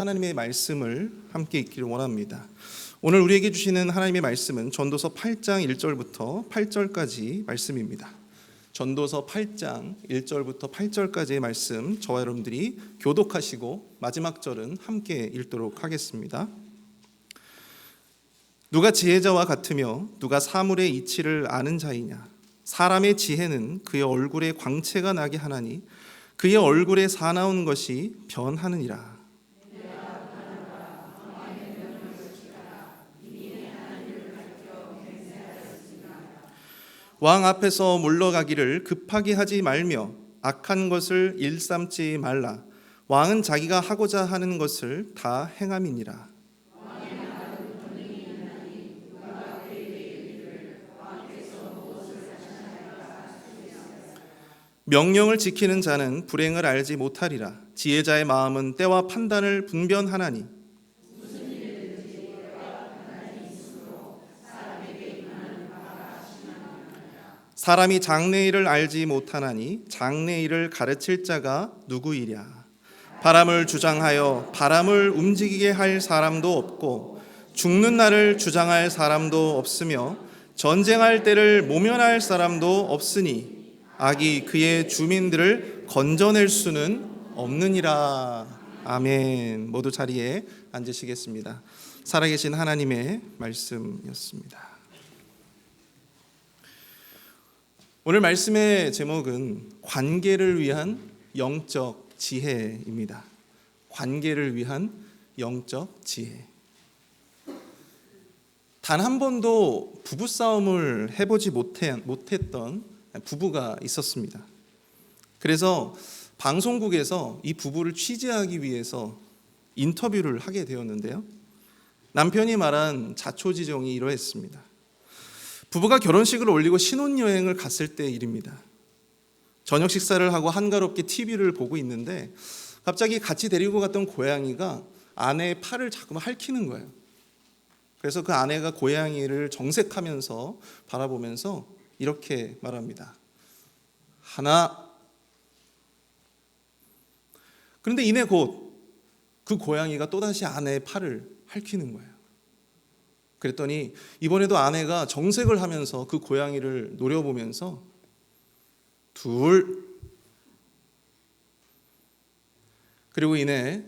하나님의 말씀을 함께 읽기를 원합니다. 오늘 우리에게 주시는 하나님의 말씀은 전도서 8장 1절부터 8절까지 말씀입니다. 전도서 8장 1절부터 8절까지의 말씀, 저와 여러분들이 교독하시고 마지막 절은 함께 읽도록 하겠습니다. 누가 지혜자와 같으며 누가 사물의 이치를 아는 자이냐? 사람의 지혜는 그의 얼굴에 광채가 나게 하나니 그의 얼굴에 사나운 것이 변하느니라. 왕 앞에서 물러가기를 급하게 하지 말며 악한 것을 일삼지 말라. 왕은 자기가 하고자 하는 것을 다 행함이니라. 명령을 지키는 자는 불행을 알지 못하리라. 지혜자의 마음은 때와 판단을 분별하나니 사람이 장래일을 알지 못하나니 장래일을 가르칠 자가 누구이랴. 바람을 주장하여 바람을 움직이게 할 사람도 없고 죽는 날을 주장할 사람도 없으며 전쟁할 때를 모면할 사람도 없으니 악이 그의 주민들을 건져낼 수는 없느니라. 아멘. 모두 자리에 앉으시겠습니다. 살아계신 하나님의 말씀이었습니다. 오늘 말씀의 제목은 관계를 위한 영적 지혜입니다. 관계를 위한 영적 지혜. 단 한 번도 부부싸움을 해보지 못했던 부부가 있었습니다. 그래서 방송국에서 이 부부를 취재하기 위해서 인터뷰를 하게 되었는데요. 남편이 말한 자초지종이 이러했습니다. 부부가 결혼식을 올리고 신혼여행을 갔을 때 일입니다. 저녁 식사를 하고 한가롭게 TV를 보고 있는데 갑자기 같이 데리고 갔던 고양이가 아내의 팔을 자꾸만 핥히는 거예요. 그래서 그 아내가 고양이를 정색하면서 바라보면서 이렇게 말합니다. 하나. 그런데 이내 곧 그 고양이가 또다시 아내의 팔을 핥히는 거예요. 그랬더니 이번에도 아내가 정색을 하면서 그 고양이를 노려보면서 둘. 그리고 이내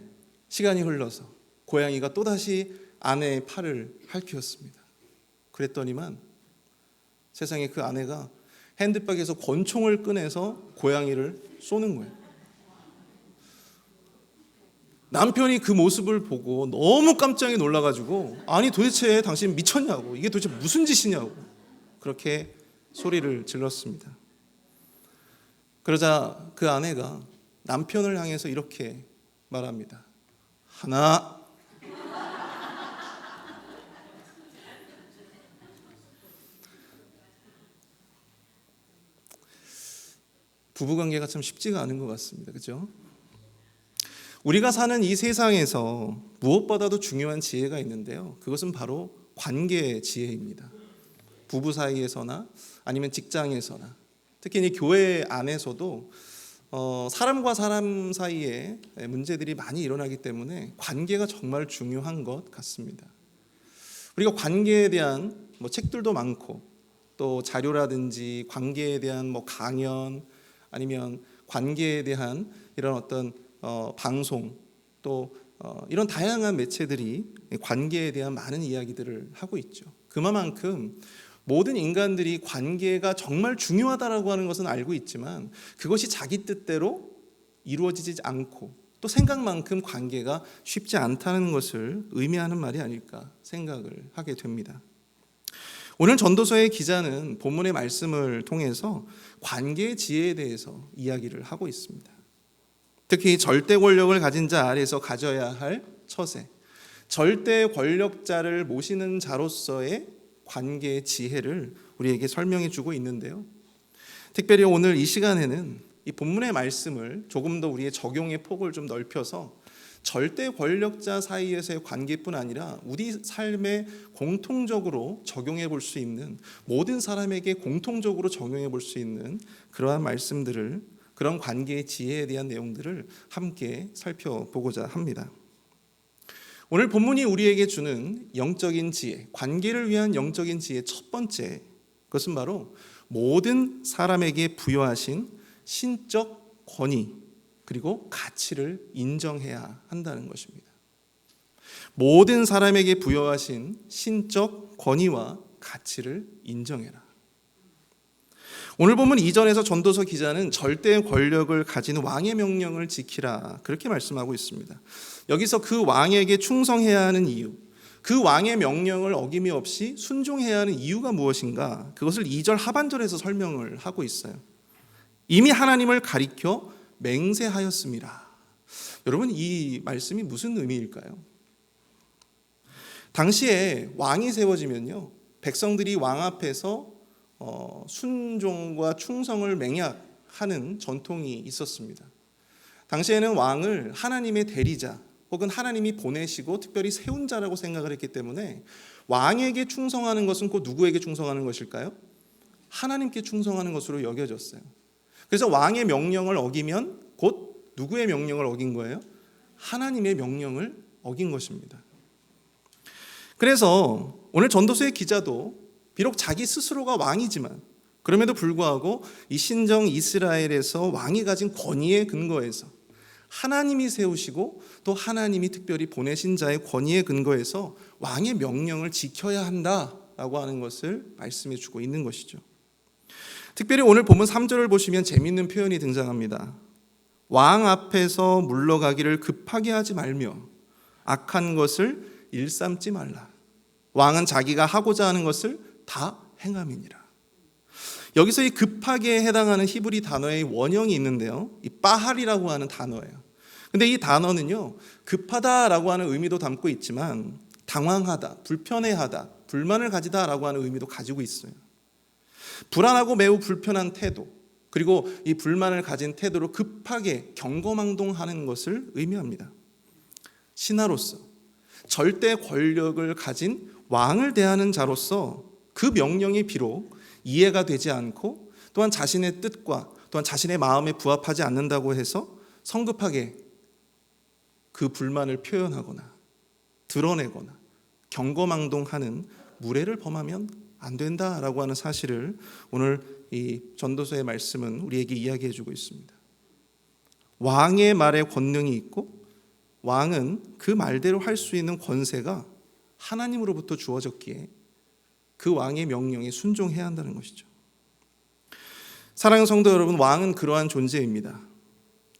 시간이 흘러서 고양이가 또다시 아내의 팔을 핥혔습니다. 그랬더니만 세상에 그 아내가 핸드백에서 권총을 꺼내서 고양이를 쏘는 거예요. 남편이 그 모습을 보고 너무 깜짝 놀라가지고 아니 도대체 당신 미쳤냐고, 이게 도대체 무슨 짓이냐고 그렇게 소리를 질렀습니다. 그러자 그 아내가 남편을 향해서 이렇게 말합니다. 하나. 부부관계가 참 쉽지가 않은 것 같습니다. 그렇죠? 우리가 사는 이 세상에서 무엇보다도 중요한 지혜가 있는데요. 그것은 바로 관계의 지혜입니다. 부부 사이에서나 아니면 직장에서나 특히 이 교회 안에서도 사람과 사람 사이에 문제들이 많이 일어나기 때문에 관계가 정말 중요한 것 같습니다. 우리가 관계에 대한 책들도 많고 또 자료라든지 관계에 대한 강연 아니면 관계에 대한 이런 어떤 방송 또 이런 다양한 매체들이 관계에 대한 많은 이야기들을 하고 있죠. 그만큼 모든 인간들이 관계가 정말 중요하다라고 하는 것은 알고 있지만 그것이 자기 뜻대로 이루어지지 않고 또 생각만큼 관계가 쉽지 않다는 것을 의미하는 말이 아닐까 생각을 하게 됩니다. 오늘 전도서의 기자는 본문의 말씀을 통해서 관계의 지혜에 대해서 이야기를 하고 있습니다. 특히 절대 권력을 가진 자 아래에서 가져야 할 처세, 절대 권력자를 모시는 자로서의 관계의 지혜를 우리에게 설명해 주고 있는데요. 특별히 오늘 이 시간에는 이 본문의 말씀을 조금 더 우리의 적용의 폭을 좀 넓혀서 절대 권력자 사이에서의 관계뿐 아니라 우리 삶에 공통적으로 적용해 볼 수 있는, 모든 사람에게 공통적으로 적용해 볼 수 있는 그러한 말씀들을, 그런 관계의 지혜에 대한 내용들을 함께 살펴보고자 합니다. 오늘 본문이 우리에게 주는 영적인 지혜, 관계를 위한 영적인 지혜 첫 번째, 그것은 바로 모든 사람에게 부여하신 신적 권위 그리고 가치를 인정해야 한다는 것입니다. 모든 사람에게 부여하신 신적 권위와 가치를 인정해라. 오늘 본문 이전에서 전도서 기자는 절대 권력을 가진 왕의 명령을 지키라 그렇게 말씀하고 있습니다. 여기서 그 왕에게 충성해야 하는 이유, 그 왕의 명령을 어김이 없이 순종해야 하는 이유가 무엇인가, 그것을 2절 하반절에서 설명을 하고 있어요. 이미 하나님을 가리켜 맹세하였습니다. 여러분, 이 말씀이 무슨 의미일까요? 당시에 왕이 세워지면요, 백성들이 왕 앞에서 순종과 충성을 맹약하는 전통이 있었습니다. 당시에는 왕을 하나님의 대리자 혹은 하나님이 보내시고 특별히 세운 자라고 생각을 했기 때문에 왕에게 충성하는 것은 곧 누구에게 충성하는 것일까요? 하나님께 충성하는 것으로 여겨졌어요. 그래서 왕의 명령을 어기면 곧 누구의 명령을 어긴 거예요? 하나님의 명령을 어긴 것입니다. 그래서 오늘 전도서의 기자도 비록 자기 스스로가 왕이지만 그럼에도 불구하고 이 신정 이스라엘에서 왕이 가진 권위에 근거해서 하나님이 세우시고 또 하나님이 특별히 보내신 자의 권위에 근거해서 왕의 명령을 지켜야 한다라고 하는 것을 말씀해 주고 있는 것이죠. 특별히 오늘 본문 3절을 보시면 재미있는 표현이 등장합니다. 왕 앞에서 물러가기를 급하게 하지 말며 악한 것을 일삼지 말라. 왕은 자기가 하고자 하는 것을 다 행함이니라. 여기서 이 급하게 해당하는 히브리 단어의 원형이 있는데요, 이 빠할이라고 하는 단어예요. 근데 이 단어는요, 급하다라고 하는 의미도 담고 있지만 당황하다, 불편해하다, 불만을 가지다라고 하는 의미도 가지고 있어요. 불안하고 매우 불편한 태도, 그리고 이 불만을 가진 태도로 급하게 경거망동하는 것을 의미합니다. 신하로서 절대 권력을 가진 왕을 대하는 자로서 그 명령이 비록 이해가 되지 않고 또한 자신의 뜻과 또한 자신의 마음에 부합하지 않는다고 해서 성급하게 그 불만을 표현하거나 드러내거나 경거망동하는 무례를 범하면 안 된다라고 하는 사실을 오늘 이 전도서의 말씀은 우리에게 이야기해 주고 있습니다. 왕의 말에 권능이 있고 왕은 그 말대로 할 수 있는 권세가 하나님으로부터 주어졌기에 그 왕의 명령에 순종해야 한다는 것이죠. 사랑하는 성도 여러분, 왕은 그러한 존재입니다.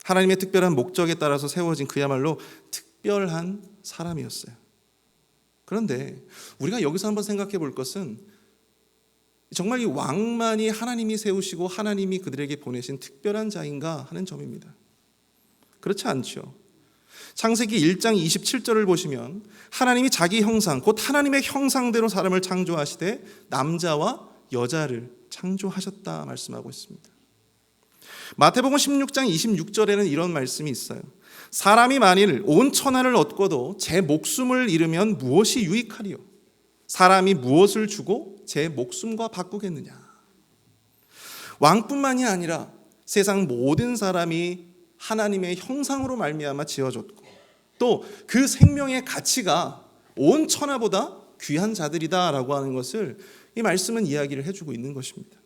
하나님의 특별한 목적에 따라서 세워진 그야말로 특별한 사람이었어요. 그런데 우리가 여기서 한번 생각해 볼 것은 정말 이 왕만이 하나님이 세우시고 하나님이 그들에게 보내신 특별한 자인가 하는 점입니다. 그렇지 않죠. 창세기 1장 27절을 보시면 하나님이 자기 형상, 곧 하나님의 형상대로 사람을 창조하시되 남자와 여자를 창조하셨다 말씀하고 있습니다. 마태복음 16장 26절에는 이런 말씀이 있어요. 사람이 만일 온 천하를 얻고도 제 목숨을 잃으면 무엇이 유익하리요? 사람이 무엇을 주고 제 목숨과 바꾸겠느냐? 왕뿐만이 아니라 세상 모든 사람이 하나님의 형상으로 말미암아 지어졌고 또 그 생명의 가치가 온 천하보다 귀한 자들이다라고 하는 것을 이 말씀은 이야기를 해주고 있는 것입니다.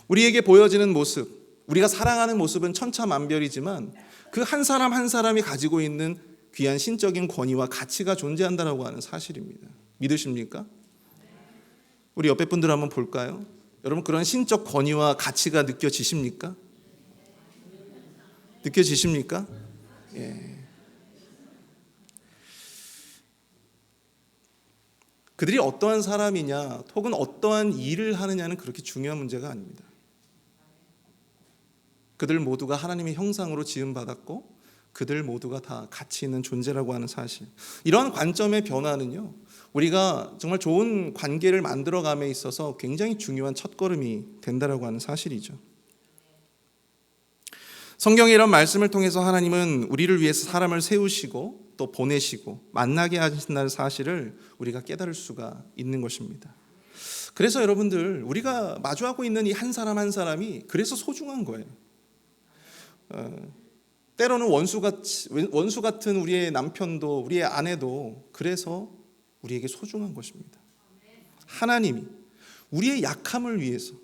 우리에게 보여지는 모습, 우리가 사랑하는 모습은 천차만별이지만 그 한 사람 한 사람이 가지고 있는 귀한 신적인 권위와 가치가 존재한다라고 하는 사실입니다. 믿으십니까? 우리 옆에 분들 한번 볼까요? 여러분, 그런 신적 권위와 가치가 느껴지십니까? 느껴지십니까? 예. 그들이 어떠한 사람이냐 혹은 어떠한 일을 하느냐는 그렇게 중요한 문제가 아닙니다. 그들 모두가 하나님의 형상으로 지음받았고 그들 모두가 다 가치 있는 존재라고 하는 사실, 이러한 관점의 변화는요, 우리가 정말 좋은 관계를 만들어감에 있어서 굉장히 중요한 첫걸음이 된다라고 하는 사실이죠. 성경의 이런 말씀을 통해서 하나님은 우리를 위해서 사람을 세우시고 또 보내시고 만나게 하신다는 사실을 우리가 깨달을 수가 있는 것입니다. 그래서 여러분들, 우리가 마주하고 있는 이 한 사람 한 사람이 그래서 소중한 거예요. 때로는 원수 같은 우리의 남편도 우리의 아내도 그래서 우리에게 소중한 것입니다. 하나님이 우리의 약함을 위해서,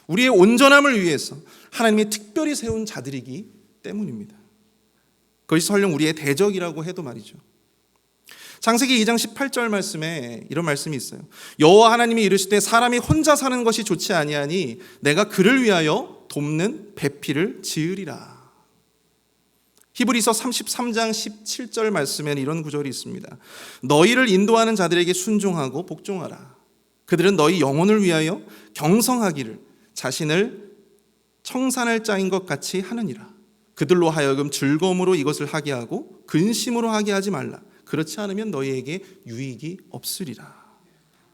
우리의 온전함을 위해서 하나님이 특별히 세운 자들이기 때문입니다. 그것이 설령 우리의 대적이라고 해도 말이죠. 창세기 2장 18절 말씀에 이런 말씀이 있어요. 여호와 하나님이 이르시되 사람이 혼자 사는 것이 좋지 아니하니 내가 그를 위하여 돕는 배필을 지으리라. 히브리서 33장 17절 말씀에는 이런 구절이 있습니다. 너희를 인도하는 자들에게 순종하고 복종하라. 그들은 너희 영혼을 위하여 경성하기를 자신을 청산할 자인 것 같이 하느니라. 그들로 하여금 즐거움으로 이것을 하게 하고 근심으로 하게 하지 말라. 그렇지 않으면 너희에게 유익이 없으리라.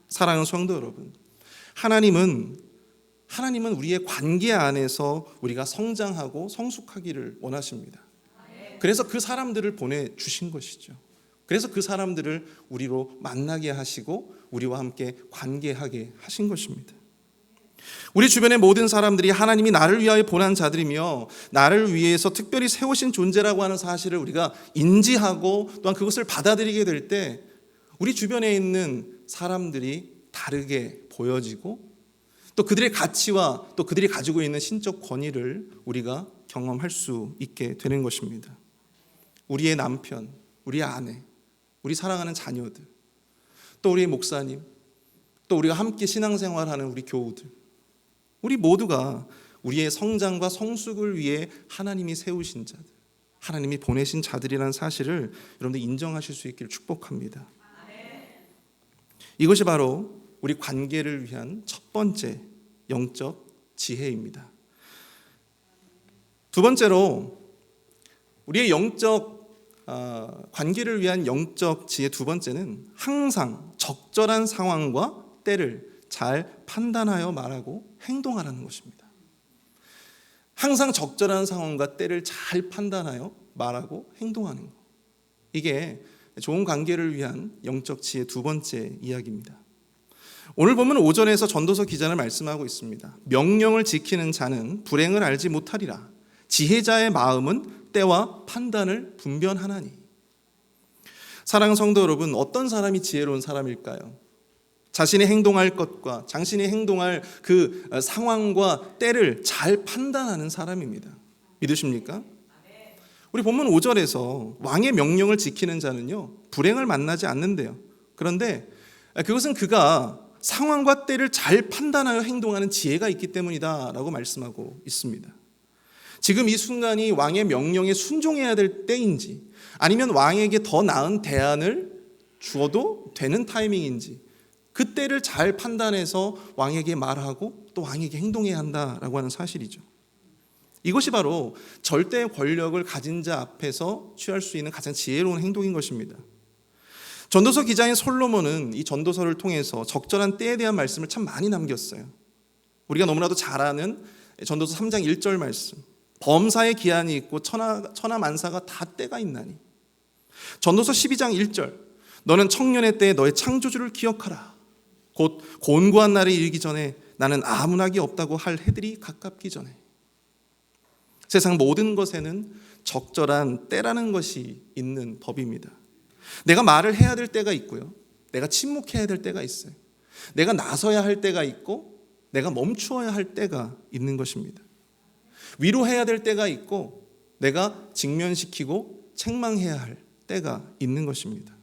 사랑하는 성도 여러분, 하나님은 우리의 관계 안에서 우리가 성장하고 성숙하기를 원하십니다. 그래서 그 사람들을 보내주신 것이죠. 그래서 그 사람들을 우리로 만나게 하시고 우리와 함께 관계하게 하신 것입니다. 우리 주변의 모든 사람들이 하나님이 나를 위하여 보낸 자들이며 나를 위해서 특별히 세우신 존재라고 하는 사실을 우리가 인지하고 또한 그것을 받아들이게 될 때 우리 주변에 있는 사람들이 다르게 보여지고 또 그들의 가치와 또 그들이 가지고 있는 신적 권위를 우리가 경험할 수 있게 되는 것입니다. 우리의 남편, 우리의 아내, 우리 사랑하는 자녀들, 또 우리의 목사님, 또 우리가 함께 신앙생활하는 우리 교우들, 우리 모두가 우리의 성장과 성숙을 위해 하나님이 세우신 자들, 하나님이 보내신 자들이라는 사실을 여러분들 인정하실 수 있기를 축복합니다. 이것이 바로 우리 관계를 위한 첫 번째 영적 지혜입니다. 두 번째로 우리의 영적 관계를 위한 영적 지혜 두 번째는 항상 적절한 상황과 때를 잘 판단하여 말하고 행동하라는 것입니다. 항상 적절한 상황과 때를 잘 판단하여 말하고 행동하는 것. 이게 좋은 관계를 위한 영적 지혜 두 번째 이야기입니다. 오늘 보면 5절에서 전도서 기자는 말씀하고 있습니다. 명령을 지키는 자는 불행을 알지 못하리라. 지혜자의 마음은 때와 판단을 분별하나니. 사랑하는 성도 여러분, 어떤 사람이 지혜로운 사람일까요? 자신이 행동할 것과 자신이 행동할 그 상황과 때를 잘 판단하는 사람입니다. 믿으십니까? 우리 본문 5절에서 왕의 명령을 지키는 자는요 불행을 만나지 않는데요. 그런데 그것은 그가 상황과 때를 잘 판단하여 행동하는 지혜가 있기 때문이다 라고 말씀하고 있습니다. 지금 이 순간이 왕의 명령에 순종해야 될 때인지 아니면 왕에게 더 나은 대안을 주어도 되는 타이밍인지 그 때를 잘 판단해서 왕에게 말하고 또 왕에게 행동해야 한다라고 하는 사실이죠. 이것이 바로 절대 권력을 가진 자 앞에서 취할 수 있는 가장 지혜로운 행동인 것입니다. 전도서 기자인 솔로몬은 이 전도서를 통해서 적절한 때에 대한 말씀을 참 많이 남겼어요. 우리가 너무나도 잘 아는 전도서 3장 1절 말씀. 범사의 기한이 있고 천하만사가 다 때가 있나니. 전도서 12장 1절. 너는 청년의 때에 너의 창조주를 기억하라. 곧 곤고한 날이 이르기 전에 나는 아무나기 없다고 할 해들이 가깝기 전에. 세상 모든 것에는 적절한 때라는 것이 있는 법입니다. 내가 말을 해야 될 때가 있고요. 내가 침묵해야 될 때가 있어요. 내가 나서야 할 때가 있고 내가 멈추어야 할 때가 있는 것입니다. 위로해야 될 때가 있고 내가 직면시키고 책망해야 할 때가 있는 것입니다.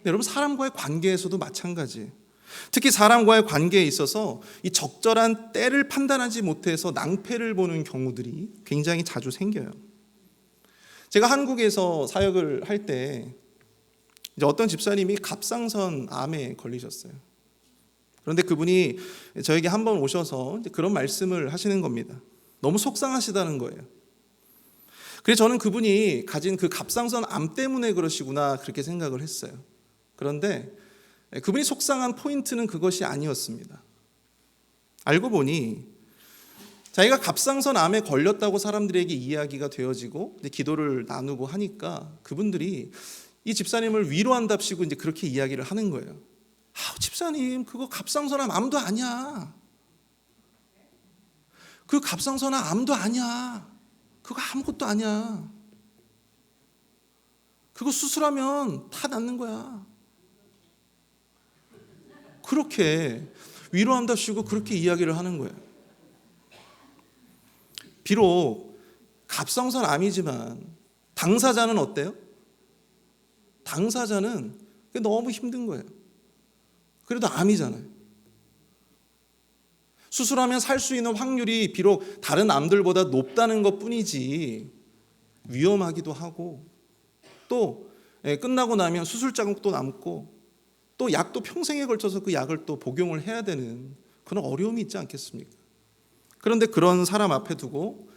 여러분, 사람과의 관계에서도 마찬가지예요. 특히 사람과의 관계에 있어서 이 적절한 때를 판단하지 못해서 낭패를 보는 경우들이 굉장히 자주 생겨요. 제가 한국에서 사역을 할 때 이제 어떤 집사님이 갑상선 암에 걸리셨어요. 그런데 그분이 저에게 한번 오셔서 이제 그런 말씀을 하시는 겁니다. 너무 속상하시다는 거예요. 그래서 저는 그분이 가진 그 갑상선 암 때문에 그러시구나 그렇게 생각을 했어요. 그런데 그분이 속상한 포인트는 그것이 아니었습니다. 알고 보니 자기가 갑상선 암에 걸렸다고 사람들에게 이야기가 되어지고 기도를 나누고 하니까 그분들이 이 집사님을 위로한답시고 이제 그렇게 이야기를 하는 거예요. 집사님, 그거 갑상선암 암도 아니야. 그 갑상선암 암도 아니야. 그거 아무것도 아니야. 그거 수술하면 다 낫는 거야. 그렇게 위로한답시고 그렇게 이야기를 하는 거예요. 비록 갑상선 암이지만 당사자는 어때요? 당사자는 너무 힘든 거예요. 그래도 암이잖아요. 수술하면 살 수 있는 확률이 비록 다른 암들보다 높다는 것뿐이지 위험하기도 하고, 또 끝나고 나면 수술 자국도 남고, 또 약도 평생에 걸쳐서 그 약을 또 복용을 해야 되는 그런 어려움이 있지 않겠습니까? 그런데 그런 사람 앞에 두고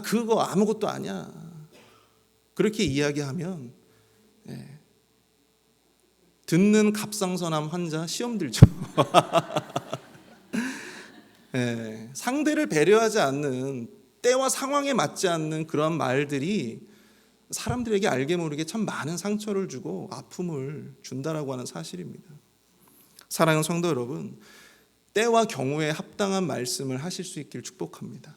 그거 아무것도 아니야, 그렇게 이야기하면 듣는 갑상선암 환자 시험 들죠. 상대를 배려하지 않는, 때와 상황에 맞지 않는 그런 말들이 사람들에게 알게 모르게 참 많은 상처를 주고 아픔을 준다라고 하는 사실입니다. 사랑하는 성도 여러분, 때와 경우에 합당한 말씀을 하실 수 있길 축복합니다.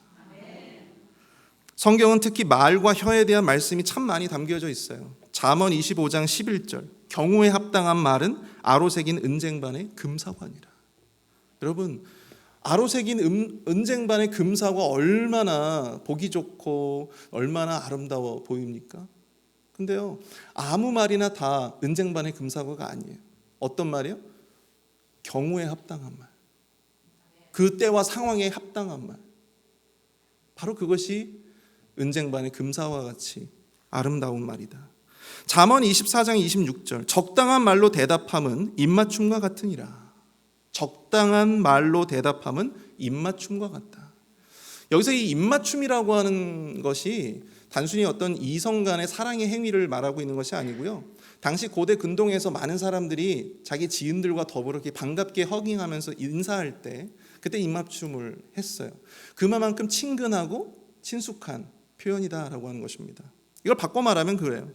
성경은 특히 말과 혀에 대한 말씀이 참 많이 담겨져 있어요. 잠언 25장 11절, 경우에 합당한 말은 아로새긴 은쟁반의 금사관이라. 여러분, 아로새긴 은쟁반의 금사가 얼마나 보기 좋고 얼마나 아름다워 보입니까? 근데요, 아무 말이나 다 은쟁반의 금사과가 아니에요. 어떤 말이요? 경우에 합당한 말, 그 때와 상황에 합당한 말, 바로 그것이 은쟁반의 금사와 같이 아름다운 말이다. 잠언 24장 26절, 적당한 말로 대답함은 입맞춤과 같으니라. 적당한 말로 대답함은 입맞춤과 같다. 여기서 이 입맞춤이라고 하는 것이 단순히 어떤 이성 간의 사랑의 행위를 말하고 있는 것이 아니고요, 당시 고대 근동에서 많은 사람들이 자기 지인들과 더불어 이렇게 반갑게 허깅하면서 인사할 때 그때 입맞춤을 했어요. 그만큼 친근하고 친숙한 표현이다라고 하는 것입니다. 이걸 바꿔 말하면 그래요.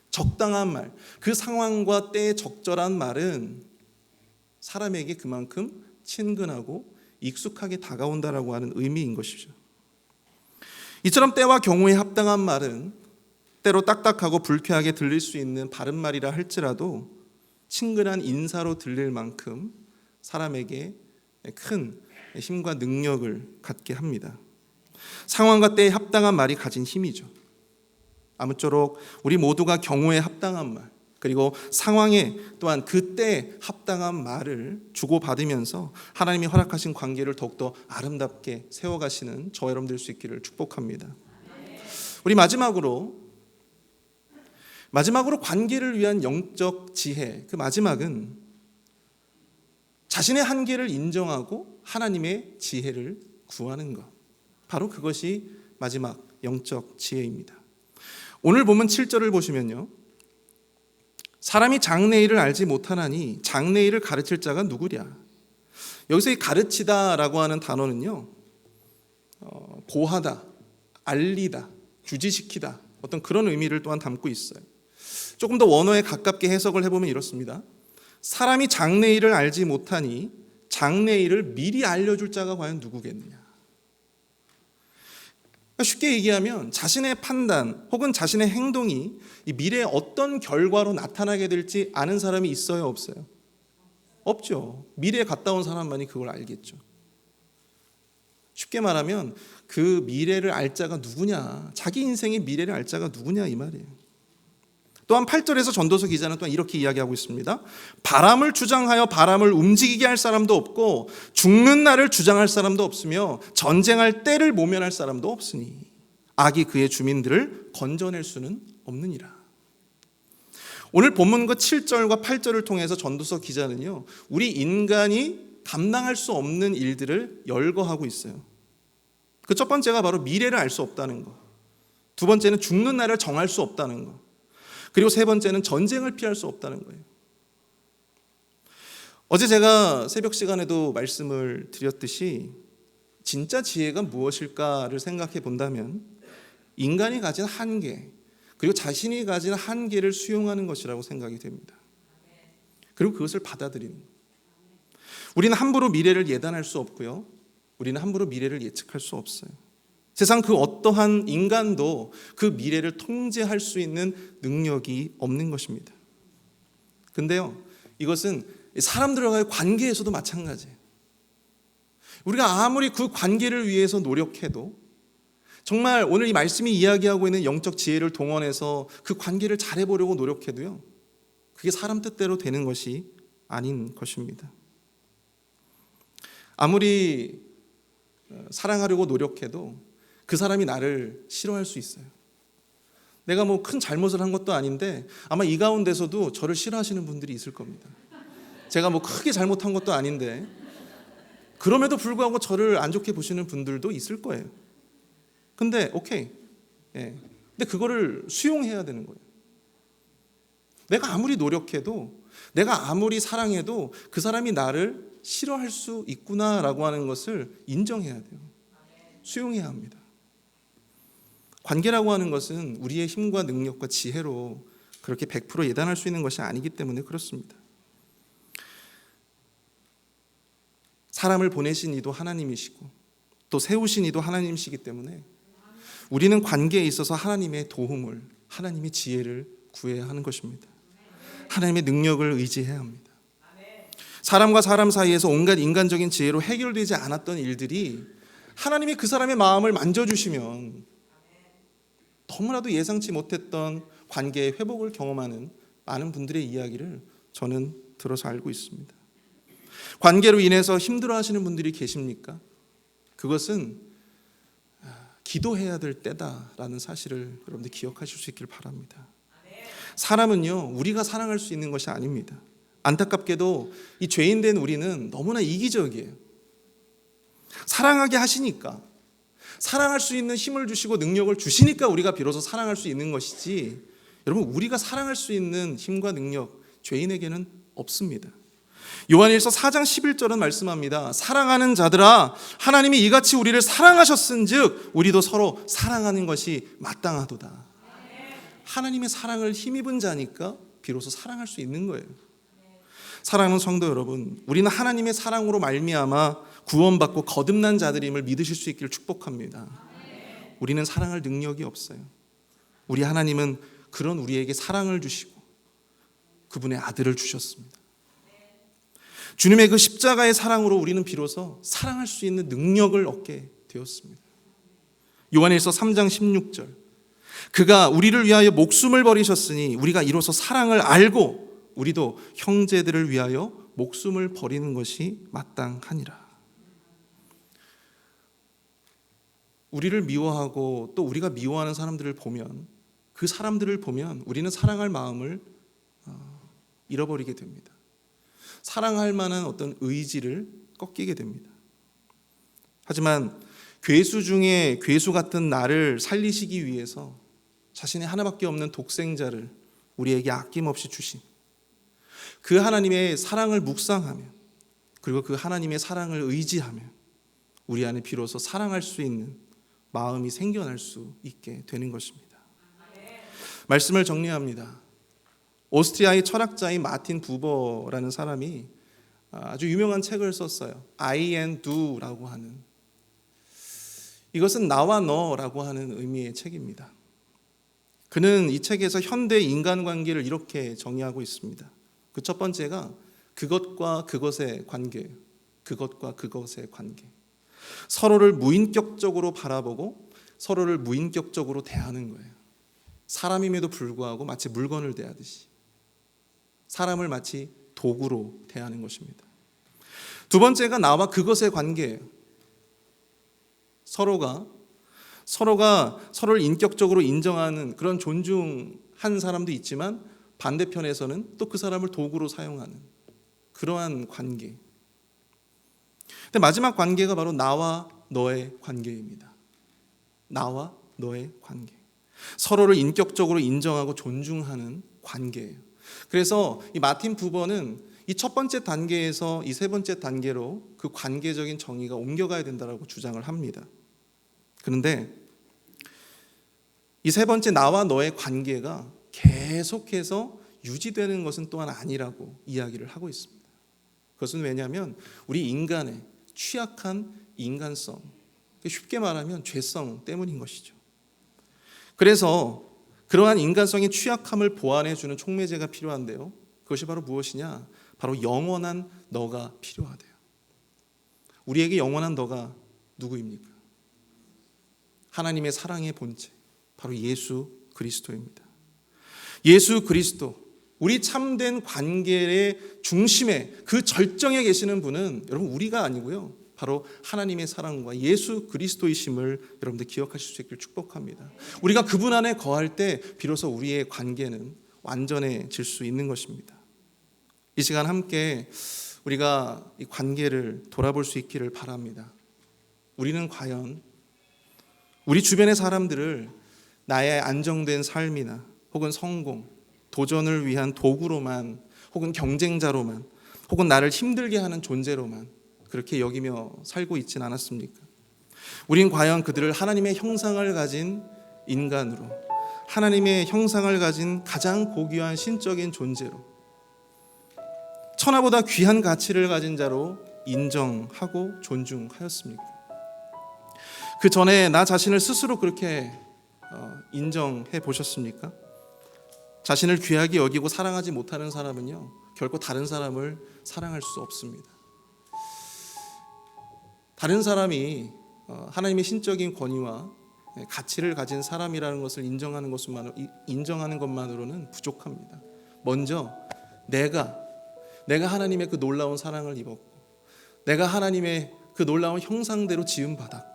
적당한 말, 그 상황과 때에 적절한 말은 사람에게 그만큼 친근하고 익숙하게 다가온다라고 하는 의미인 것이죠. 이처럼 때와 경우에 합당한 말은 때로 딱딱하고 불쾌하게 들릴 수 있는 바른 말이라 할지라도 친근한 인사로 들릴 만큼 사람에게 큰 힘과 능력을 갖게 합니다. 상황과 때에 합당한 말이 가진 힘이죠. 아무쪼록 우리 모두가 경우에 합당한 말, 그리고 상황에 또한 그때 합당한 말을 주고받으면서 하나님이 허락하신 관계를 더욱더 아름답게 세워가시는 저 여러분 될 수 있기를 축복합니다. 우리 마지막으로 관계를 위한 영적 지혜, 그 마지막은 자신의 한계를 인정하고 하나님의 지혜를 구하는 것, 바로 그것이 마지막 영적 지혜입니다. 오늘 본문 7절을 보시면요, 사람이 장래일을 알지 못하나니 장래일을 가르칠 자가 누구랴. 여기서 이 가르치다라고 하는 단어는요, 보하다, 알리다, 주지시키다, 어떤 그런 의미를 또한 담고 있어요. 조금 더 원어에 가깝게 해석을 해보면 이렇습니다. 사람이 장래일을 알지 못하니 장래일을 미리 알려줄 자가 과연 누구겠느냐. 쉽게 얘기하면 자신의 판단 혹은 자신의 행동이 이 미래에 어떤 결과로 나타나게 될지 아는 사람이 있어요, 없어요? 없죠. 미래에 갔다 온 사람만이 그걸 알겠죠. 쉽게 말하면 그 미래를 알 자가 누구냐, 자기 인생의 미래를 알 자가 누구냐 이 말이에요. 또한 8절에서 전도서 기자는 또한 이렇게 이야기하고 있습니다. 바람을 주장하여 바람을 움직이게 할 사람도 없고 죽는 날을 주장할 사람도 없으며 전쟁할 때를 모면할 사람도 없으니 악이 그의 주민들을 건져낼 수는 없느니라. 오늘 본문과 7절과 8절을 통해서 전도서 기자는요, 우리 인간이 감당할 수 없는 일들을 열거하고 있어요. 그 첫 번째가 바로 미래를 알 수 없다는 것, 두 번째는 죽는 날을 정할 수 없다는 것, 그리고 세 번째는 전쟁을 피할 수 없다는 거예요. 어제 제가 새벽 시간에도 말씀을 드렸듯이 진짜 지혜가 무엇일까를 생각해 본다면 인간이 가진 한계, 그리고 자신이 가진 한계를 수용하는 것이라고 생각이 됩니다. 그리고 그것을 받아들이는 것. 우리는 함부로 미래를 예단할 수 없고요, 우리는 함부로 미래를 예측할 수 없어요. 세상 그 어떠한 인간도 그 미래를 통제할 수 있는 능력이 없는 것입니다. 근데요, 이것은 사람들과의 관계에서도 마찬가지예요. 우리가 아무리 그 관계를 위해서 노력해도 정말 오늘 이 말씀이 이야기하고 있는 영적 지혜를 동원해서 그 관계를 잘해보려고 노력해도요, 그게 사람 뜻대로 되는 것이 아닌 것입니다. 아무리 사랑하려고 노력해도 그 사람이 나를 싫어할 수 있어요. 내가 뭐 큰 잘못을 한 것도 아닌데 아마 이 가운데서도 저를 싫어하시는 분들이 있을 겁니다. 제가 뭐 크게 잘못한 것도 아닌데 그럼에도 불구하고 저를 안 좋게 보시는 분들도 있을 거예요. 근데 오케이. 예. 근데 그거를 수용해야 되는 거예요. 내가 아무리 노력해도, 내가 아무리 사랑해도 그 사람이 나를 싫어할 수 있구나라고 하는 것을 인정해야 돼요. 수용해야 합니다. 관계라고 하는 것은 우리의 힘과 능력과 지혜로 그렇게 100% 예단할 수 있는 것이 아니기 때문에 그렇습니다. 사람을 보내신 이도 하나님이시고 또 세우신 이도 하나님이시기 때문에 우리는 관계에 있어서 하나님의 도움을, 하나님의 지혜를 구해야 하는 것입니다. 하나님의 능력을 의지해야 합니다. 사람과 사람 사이에서 온갖 인간적인 지혜로 해결되지 않았던 일들이 하나님이 그 사람의 마음을 만져주시면 너무나도 예상치 못했던 관계의 회복을 경험하는 많은 분들의 이야기를 저는 들어서 알고 있습니다. 관계로 인해서 힘들어하시는 분들이 계십니까? 그것은 기도해야 될 때다라는 사실을 여러분들 기억하실 수 있길 바랍니다. 사람은요, 우리가 사랑할 수 있는 것이 아닙니다. 안타깝게도 이 죄인된 우리는 너무나 이기적이에요. 사랑하게 하시니까, 사랑할 수 있는 힘을 주시고 능력을 주시니까 우리가 비로소 사랑할 수 있는 것이지, 여러분, 우리가 사랑할 수 있는 힘과 능력 죄인에게는 없습니다. 요한일서 4장 11절은 말씀합니다. 사랑하는 자들아, 하나님이 이같이 우리를 사랑하셨은즉 우리도 서로 사랑하는 것이 마땅하도다. 하나님의 사랑을 힘입은 자니까 비로소 사랑할 수 있는 거예요. 사랑하는 성도 여러분, 우리는 하나님의 사랑으로 말미암아 구원받고 거듭난 자들임을 믿으실 수 있기를 축복합니다. 우리는 사랑할 능력이 없어요. 우리 하나님은 그런 우리에게 사랑을 주시고 그분의 아들을 주셨습니다. 주님의 그 십자가의 사랑으로 우리는 비로소 사랑할 수 있는 능력을 얻게 되었습니다. 요한일서 3장 16절, 그가 우리를 위하여 목숨을 버리셨으니 우리가 이로써 사랑을 알고 우리도 형제들을 위하여 목숨을 버리는 것이 마땅하니라. 우리를 미워하고 또 우리가 미워하는 사람들을 보면, 그 사람들을 보면 우리는 사랑할 마음을 잃어버리게 됩니다. 사랑할 만한 어떤 의지를 꺾이게 됩니다. 하지만 괴수 중에 괴수 같은 나를 살리시기 위해서 자신의 하나밖에 없는 독생자를 우리에게 아낌없이 주신 그 하나님의 사랑을 묵상하며, 그리고 그 하나님의 사랑을 의지하며 우리 안에 비로소 사랑할 수 있는 마음이 생겨날 수 있게 되는 것입니다. 말씀을 정리합니다. 오스트리아의 철학자인 마틴 부버라는 사람이 아주 유명한 책을 썼어요. I and do라고 하는, 이것은 나와 너라고 하는 의미의 책입니다. 그는 이 책에서 현대 인간관계를 이렇게 정의하고 있습니다. 그 첫 번째가 그것과 그것의 관계예요. 그것과 그것의 관계. 서로를 무인격적으로 바라보고 서로를 무인격적으로 대하는 거예요. 사람임에도 불구하고 마치 물건을 대하듯이 사람을 마치 도구로 대하는 것입니다. 두 번째가 나와 그것의 관계예요. 서로가 서로를 인격적으로 인정하는 그런 존중한 사람도 있지만 반대편에서는 또 그 사람을 도구로 사용하는 그러한 관계. 근데 마지막 관계가 바로 나와 너의 관계입니다. 나와 너의 관계. 서로를 인격적으로 인정하고 존중하는 관계예요. 그래서 이 마틴 부버는 이 첫 번째 단계에서 이 세 번째 단계로 그 관계적인 정의가 옮겨가야 된다고 주장을 합니다. 그런데 이 세 번째 나와 너의 관계가 계속해서 유지되는 것은 또한 아니라고 이야기를 하고 있습니다. 그것은 왜냐하면 우리 인간의 취약한 인간성, 쉽게 말하면 죄성 때문인 것이죠. 그래서 그러한 인간성의 취약함을 보완해주는 촉매제가 필요한데요. 그것이 바로 무엇이냐? 바로 영원한 너가 필요하대요. 우리에게 영원한 너가 누구입니까? 하나님의 사랑의 본체, 바로 예수 그리스도입니다. 예수 그리스도, 우리 참된 관계의 중심에 그 절정에 계시는 분은 여러분 우리가 아니고요, 바로 하나님의 사랑과 예수 그리스도이심을 여러분들 기억하실 수 있기를 축복합니다. 우리가 그분 안에 거할 때 비로소 우리의 관계는 완전해질 수 있는 것입니다. 이 시간 함께 우리가 이 관계를 돌아볼 수 있기를 바랍니다. 우리는 과연 우리 주변의 사람들을 나의 안정된 삶이나 혹은 성공, 도전을 위한 도구로만, 혹은 경쟁자로만, 혹은 나를 힘들게 하는 존재로만 그렇게 여기며 살고 있진 않았습니까? 우린 과연 그들을 하나님의 형상을 가진 인간으로, 하나님의 형상을 가진 가장 고귀한 신적인 존재로, 천하보다 귀한 가치를 가진 자로 인정하고 존중하였습니까? 그 전에 나 자신을 스스로 그렇게 인정해 보셨습니까? 자신을 귀하게 여기고 사랑하지 못하는 사람은요, 결코 다른 사람을 사랑할 수 없습니다. 다른 사람이 하나님의 신적인 권위와 가치를 가진 사람이라는 것을 인정하는 것만으로는 부족합니다. 먼저 내가 하나님의 그 놀라운 사랑을 입었고, 내가 하나님의 그 놀라운 형상대로 지음받았고,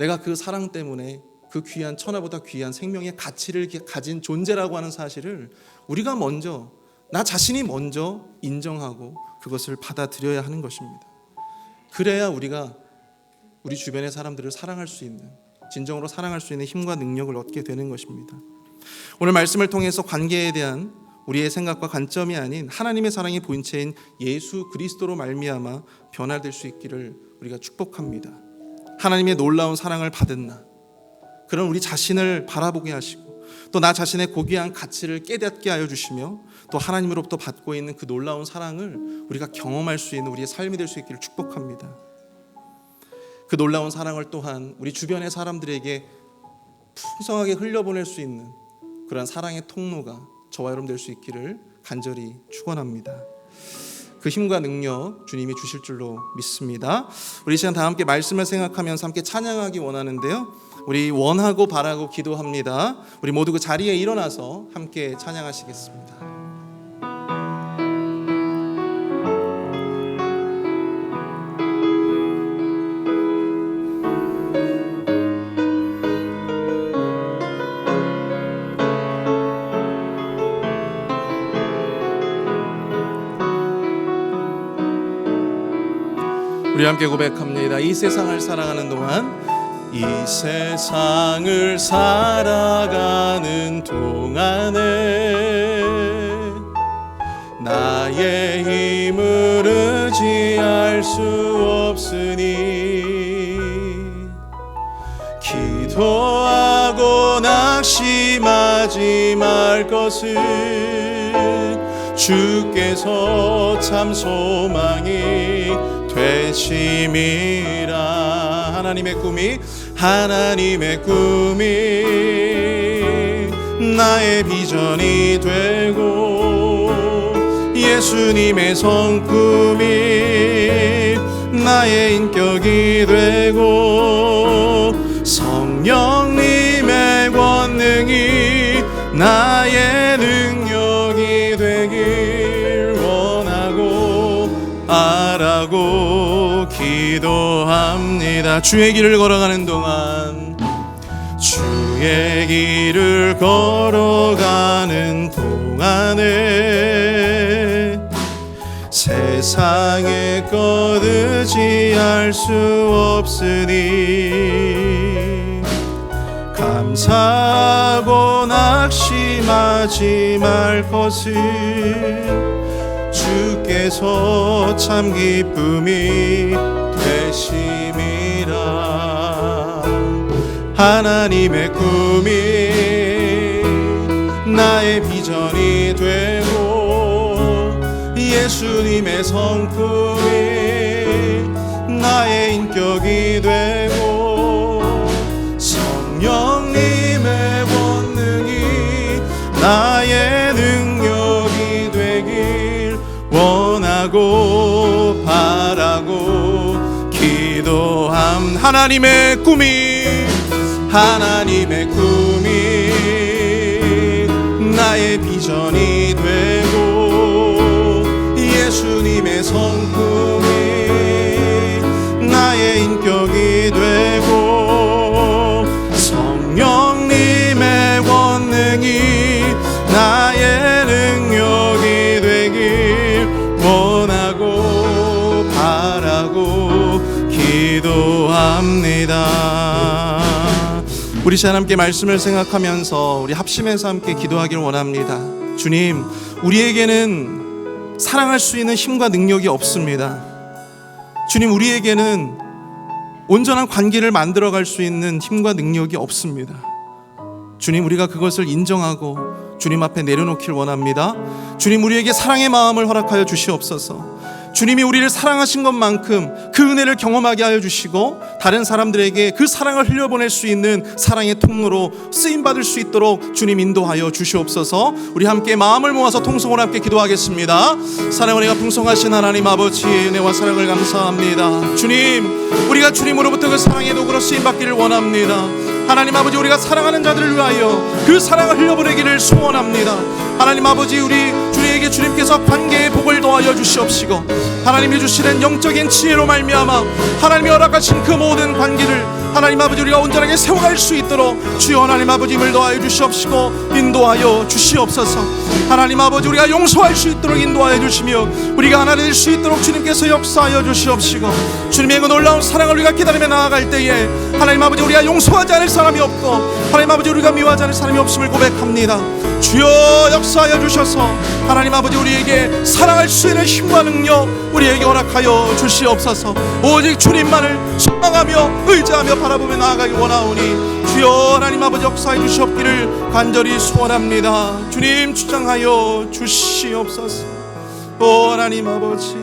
내가 그 사랑 때문에 그 귀한, 천하보다 귀한 생명의 가치를 가진 존재라고 하는 사실을 우리가 먼저, 나 자신이 먼저 인정하고 그것을 받아들여야 하는 것입니다. 그래야 우리가 우리 주변의 사람들을 사랑할 수 있는, 진정으로 사랑할 수 있는 힘과 능력을 얻게 되는 것입니다. 오늘 말씀을 통해서 관계에 대한 우리의 생각과 관점이 아닌 하나님의 사랑의 본체인 예수 그리스도로 말미암아 변화될 수 있기를 우리가 축복합니다. 하나님의 놀라운 사랑을 받은 나, 그런 우리 자신을 바라보게 하시고, 또 나 자신의 고귀한 가치를 깨닫게 하여 주시며, 또 하나님으로부터 받고 있는 그 놀라운 사랑을 우리가 경험할 수 있는 우리의 삶이 될 수 있기를 축복합니다. 그 놀라운 사랑을 또한 우리 주변의 사람들에게 풍성하게 흘려보낼 수 있는 그런 사랑의 통로가 저와 여러분 될 수 있기를 간절히 축원합니다. 그 힘과 능력 주님이 주실 줄로 믿습니다. 우리 시간 다 함께 말씀을 생각하면서 함께 찬양하기 원하는데요, 우리 원하고 바라고 기도합니다. 우리 모두 그 자리에 일어나서 함께 찬양하시겠습니다. 우리 함께 고백합니다. 이 세상을 살아가는 동안, 이 세상을 살아가는 동안에 나의 힘을 의지할 수 없으니 기도하고 낙심하지 말 것을 주께서 참 소망이 되심이라. 하나님의 꿈이 나의 비전이 되고, 예수님의 성품이 나의 인격이 되고, 성령님의 권능이 나의 능력이 되길 원하고 바라고 기도합니다. 주의 길을 걸어가는 동안, 주의 길을 걸어가는 동안에 세상의 것 의지할 수 없으니 감사하고 낙심하지 말 것을 주께서 참 기쁨이 되심이라. 하나님의 꿈이 나의 비전이 되고, 예수님의 성품이 나의 인격이 되고, 원하고 바라고 기도함. 하나님의 꿈이 나의 비전이 되고 예수님의 성품이 나의 인격이 되고 성령님의 권능이 나의 능력이 되길 원하고 바라고 기도합니다. 우리 시간 함께 말씀을 생각하면서 우리 합심해서 함께 기도하길 원합니다. 주님, 우리에게는 사랑할 수 있는 힘과 능력이 없습니다. 주님, 우리에게는 온전한 관계를 만들어갈 수 있는 힘과 능력이 없습니다. 주님, 우리가 그것을 인정하고 주님 앞에 내려놓길 원합니다. 주님, 우리에게 사랑의 마음을 허락하여 주시옵소서. 주님이 우리를 사랑하신 것만큼 그 은혜를 경험하게 하여 주시고 다른 사람들에게 그 사랑을 흘려보낼 수 있는 사랑의 통로로 쓰임받을 수 있도록 주님 인도하여 주시옵소서. 우리 함께 마음을 모아서 통성으로 함께 기도하겠습니다. 사랑의 은혜가 풍성하신 하나님 아버지, 은혜와 사랑을 감사합니다. 주님, 우리가 주님으로부터 그 사랑의 도구로 쓰임받기를 원합니다. 하나님 아버지, 우리가 사랑하는 자들을 위하여 그 사랑을 흘려보내기를 소원합니다. 하나님 아버지, 우리에게 주님께서 관계의 복을 더하여 주시옵시고 하나님이 주시는 영적인 지혜로 말미암아 하나님이 허락하신 그 모든 관계를 하나님 아버지 우리가 온전하게 세워갈 수 있도록 주여 하나님 아버지 힘을 더하여 주시옵시고 인도하여 주시옵소서. 하나님 아버지, 우리가 용서할 수 있도록 인도하여 주시며 우리가 하나 될 수 있도록 주님께서 역사하여 주시옵시고 주님의 그 놀라운 사랑을 우리가 기다리며 나아갈 때에 하나님 아버지, 우리가 용서하지 않을 사람이 없고 하나님 아버지, 우리가 미워하지 않을 사람이 없음을 고백합니다. 주여 역사하여 주셔서 하나님 아버지, 우리에게 사랑할 수 있는 힘과 능력 우리에게 허락하여 주시옵소서. 오직 주님만을 소망하며 의지하며 바라보며 나아가기 원하오니 주여 하나님 아버지, 역사해 주시옵기를 간절히 소원합니다. 주님 주장하여 주시옵소서. 오 하나님 아버지,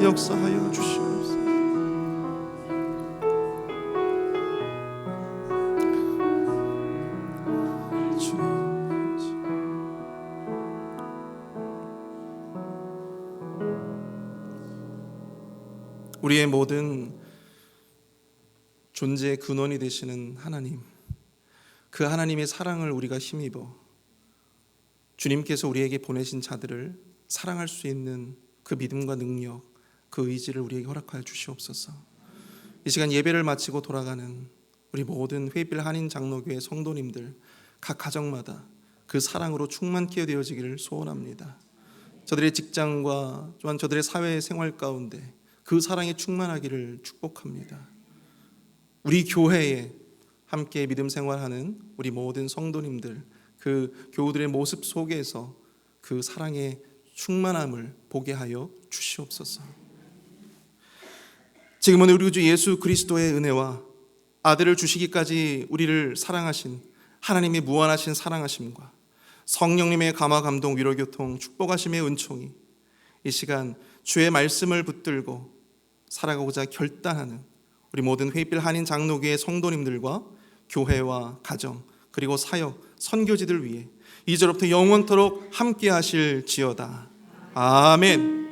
역사하여 주시옵소서. 우리의 모든 존재의 근원이 되시는 하나님, 그 하나님의 사랑을 우리가 힘입어 주님께서 우리에게 보내신 자들을 사랑할 수 있는 그 믿음과 능력, 그 의지를 우리에게 허락하여 주시옵소서. 이 시간 예배를 마치고 돌아가는 우리 모든 회빌 한인 장로교회 성도님들 각 가정마다 그 사랑으로 충만케 되어지기를 소원합니다. 저들의 직장과 또한 저들의 사회 생활 가운데 그 사랑에 충만하기를 축복합니다. 우리 교회에 함께 믿음 생활하는 우리 모든 성도님들, 그 교우들의 모습 속에서 그 사랑의 충만함을 보게 하여 주시옵소서. 지금은 우리 주 예수 그리스도의 은혜와 아들을 주시기까지 우리를 사랑하신 하나님의 무한하신 사랑하심과 성령님의 감화 감동 위로 교통 축복하심의 은총이 이 시간 주의 말씀을 붙들고 살아가고자 결단하는 우리 모든 회입빌 한인 장로교회 성도님들과 교회와 가정 그리고 사역 선교지들 위해 이제로부터 영원토록 함께 하실지어다. 아멘.